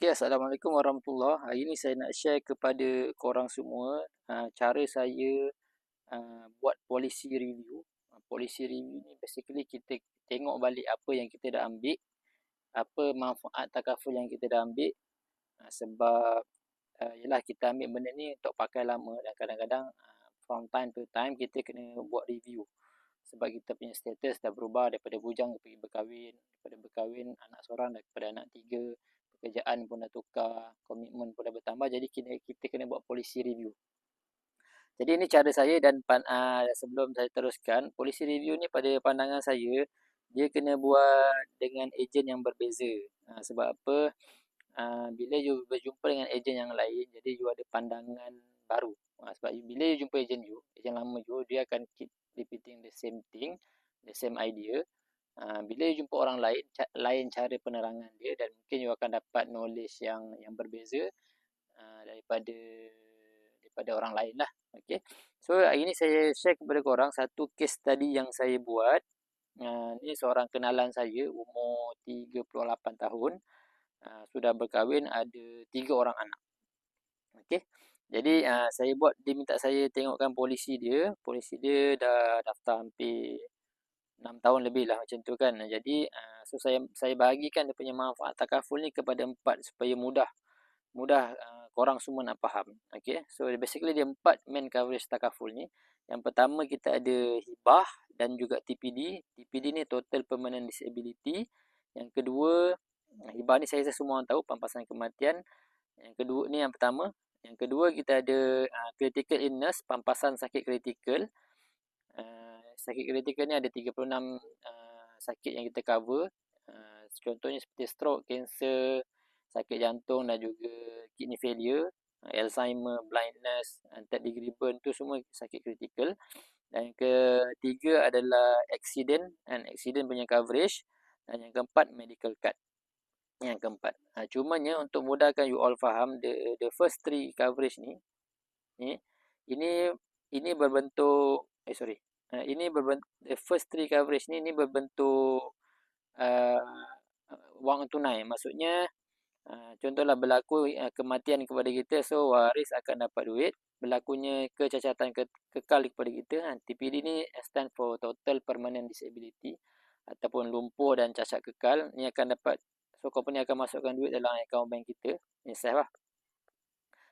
Okey, Assalamualaikum warahmatullahi. Hari ini saya nak share kepada korang semua cara saya buat policy review. Policy review ni basically kita tengok balik apa yang kita dah ambil, apa manfaat takaful yang kita dah ambil. Sebab yelah kita ambil benda ni untuk pakai lama dan kadang-kadang from time to time kita kena buat review. Sebab kita punya status dah berubah daripada bujang pergi berkahwin, daripada berkahwin anak seorang daripada anak tiga, pekerjaan pun dah tukar, komitmen pun dah bertambah, jadi kita kena buat policy review. Jadi ini cara saya dan sebelum saya teruskan, policy review ni pada pandangan saya, dia kena buat dengan ejen yang berbeza. Sebab apa? Bila you berjumpa dengan ejen yang lain, jadi you ada pandangan baru. Sebab bila you jumpa ejen lama you, dia akan keep repeating the same thing, the same idea. Bila you jumpa orang lain, lain cara penerangan dia dan mungkin you akan dapat knowledge yang berbeza daripada orang lain lah. Okay. So hari ni saya share kepada korang satu case study yang saya buat. Ni seorang kenalan saya, umur 38 tahun. Sudah berkahwin, ada 3 orang anak. Okay. Jadi saya buat, dia minta saya tengokkan polisi dia. Polisi dia dah daftar hampir 6 tahun lebih lah macam tu kan. Jadi so saya bahagikan dia punya manfaat takaful ni kepada 4 supaya mudah korang semua nak faham. Okay. So basically dia 4 main coverage takaful ni. Yang pertama kita ada hibah dan juga TPD. TPD ni total permanent disability. Yang kedua, hibah ni saya rasa semua orang tahu, pampasan kematian. Yang kedua ni yang pertama. Yang kedua kita ada critical illness, pampasan sakit kritikal. Sakit kritikal ni ada 36 sakit yang kita cover. Contohnya seperti stroke, kanser, sakit jantung dan juga kidney failure, Alzheimer, blindness, third degree burn, tu semua sakit kritikal. Dan yang ketiga adalah accident punya coverage. Dan yang keempat medical card. Yang keempat. Cumanya untuk mudahkan you all faham, the first three coverage ni ini berbentuk the first three coverage ni berbentuk wang tunai. Maksudnya contohlah berlaku kematian kepada kita, so waris akan dapat duit. Berlakunya kecacatan kekal kepada kita, TPD ni stand for total permanent disability ataupun lumpuh dan cacat kekal, ni akan dapat, so company akan masukkan duit dalam akaun bank kita, ni safe lah.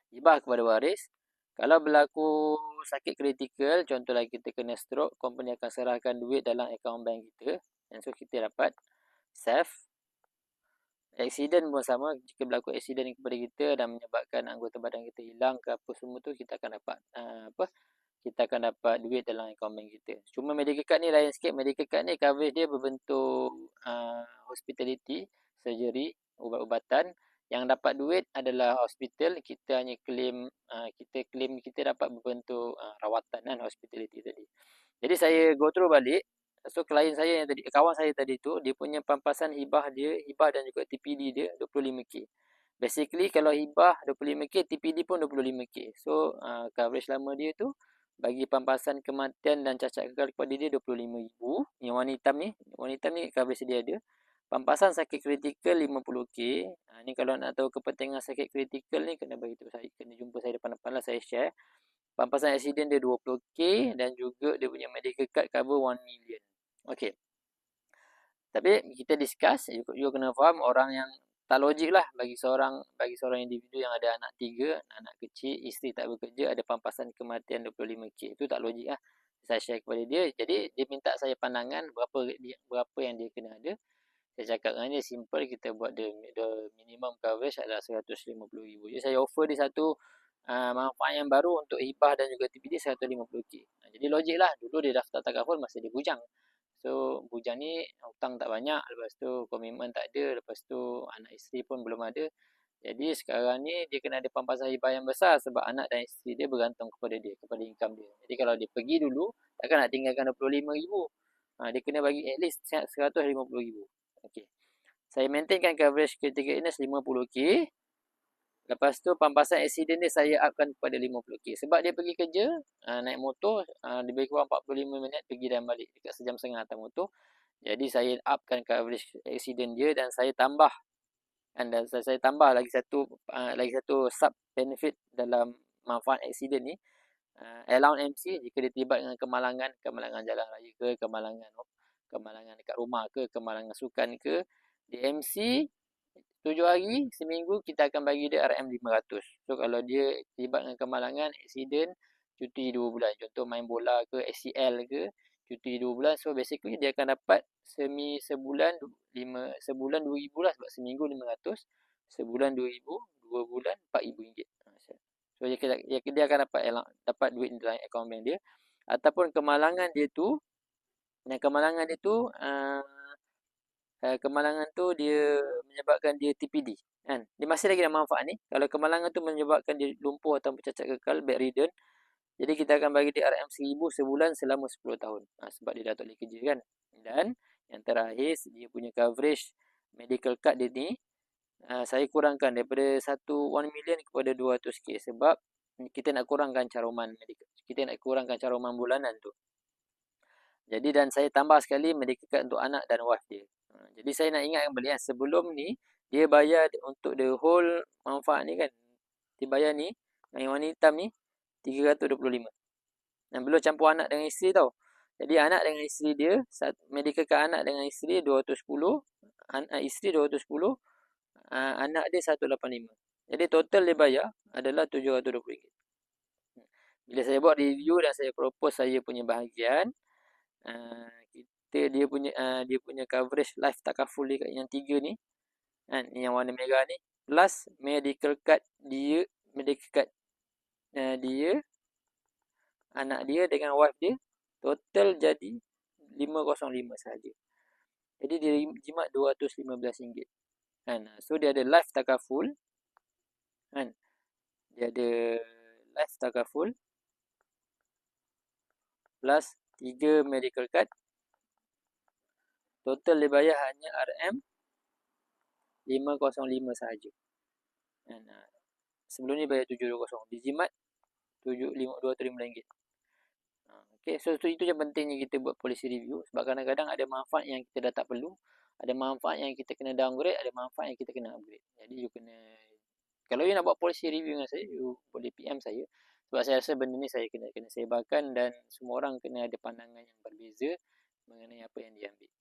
Hibah kepada waris, kalau berlaku sakit kritikal, contohlah kita kena stroke, company akan serahkan duit dalam akaun bank kita, dan so kita dapat safe. Accident pun sama, jika berlaku accident kepada kita dan menyebabkan anggota badan kita hilang ke apa semua tu, kita akan dapat kita akan dapat duit dalam akaun bank kita. Cuma medical card ni lain sikit. Medical card ni coverage dia berbentuk hospitality, surgery, ubat-ubatan. Yang dapat duit adalah hospital, kita hanya claim kita dapat berbentuk rawatan kan, hospitality tadi. Jadi saya go through balik. So klien saya yang tadi, kawan saya tadi tu, dia punya pampasan hibah dan juga TPD dia 25k. Basically kalau hibah 25k, TPD pun 25k. So coverage lama dia tu bagi pampasan kematian dan cacat kekal kepada dia 25,000. Yang warna hitam ni coverage dia ada. Pampasan sakit kritikal 50k. Ni kalau nak tahu kepentingan sakit kritikal ni, kena beritahu saya, kena jumpa saya depan-depan lah, saya share. Pampasan accident dia 20k dan juga dia punya medical card cover 1 million. Okey. Tapi kita discuss, you kena faham orang yang tak logik lah bagi seorang individu yang ada anak 3, anak kecil, isteri tak bekerja, ada pampasan kematian 25k. Itu tak logik lah. Saya share kepada dia. Jadi dia minta saya pandangan berapa yang dia kena ada. Saya cakap dengan dia simple, kita buat the minimum coverage adalah 150,000. Jadi saya offer dia satu manfaat yang baru untuk hibah dan juga TPD 150k. Jadi logik lah. Dulu dia daftar takaful masa dia bujang. So bujang ni hutang tak banyak, lepas tu komitmen tak ada, lepas tu anak isteri pun belum ada. Jadi sekarang ni dia kena ada pampasan hibah yang besar sebab anak dan isteri dia bergantung kepada dia, kepada income dia. Jadi kalau dia pergi dulu, takkan nak tinggalkan 25,000. Dia kena bagi at least 150,000. Okey. Saya maintainkan coverage critical illness 50k. Lepas tu pampasan accident dia saya upkan kepada 50k. Sebab dia pergi kerja, naik motor, lebih kurang 45 minit pergi dan balik, dekat sejam setengah atas motor. Jadi saya upkan coverage accident dia dan saya tambah Dan saya tambah lagi satu sub benefit dalam manfaat aksiden ni. Allowance MC jika dia terlibat dengan kemalangan jalan raya ke, kemalangan dekat rumah ke, kemalangan sukan ke, di MC 7 hari seminggu kita akan bagi dia RM500. So kalau dia terlibat dengan kemalangan, aksiden, cuti 2 bulan. Contoh main bola ke, ACL ke, cuti 2 bulan. So basically dia akan dapat sebulan 2,000 lah, sebab seminggu 500, sebulan 2,000, 2 bulan RM4,000. So dia akan dapat duit dalam akaun bank dia. Ataupun kemalangan dia tu kemalangan tu dia menyebabkan dia TPD, kan. Dia masih lagi ada manfaat ni. Kalau kemalangan tu menyebabkan dia lumpuh atau cacat kekal, bedridden, jadi kita akan bagi dia RM1,000 sebulan selama 10 tahun. Sebab dia dah tak boleh kerja, kan. Dan yang terakhir, dia punya coverage medical card dia ni, saya kurangkan daripada 1 million kepada 200k, sebab kita nak kurangkan caruman medical. Kita nak kurangkan caruman bulanan tu. Jadi dan saya tambah sekali medical card untuk anak dan wife dia. Jadi saya nak ingatkan balik, sebelum ni dia bayar untuk the whole manfaat ni, kan. Dia bayar ni, yang warna hitam ni 325. Dan belum campur anak dengan isteri tau. Jadi anak dengan isteri dia, medical card anak dengan isteri 210, isteri 210, anak dia 185. Jadi total dia bayar adalah RM720. Bila saya buat review dan saya propose saya punya bahagian, dia punya coverage life takaful dekat yang 3 ni, kan, yang warna merah ni, plus medical card dia, anak dia dengan wife dia, total jadi 505 saja. Jadi dia jimat RM215, kan. So dia ada life takaful, kan. Dia ada life takaful plus 3 medical card. Total dia bayar hanya RM505 sahaja. Dan sebelum ni bayar 720. Dijimat RM205. Okay, so itu yang pentingnya kita buat policy review. Sebab kadang-kadang ada manfaat yang kita dah tak perlu, ada manfaat yang kita kena downgrade, ada manfaat yang kita kena upgrade. Jadi you kena, kalau you nak buat policy review dengan saya, you boleh PM saya. Sebab saya rasa benda ni saya kena sebarkan dan semua orang kena ada pandangan yang berbeza mengenai apa yang diambil.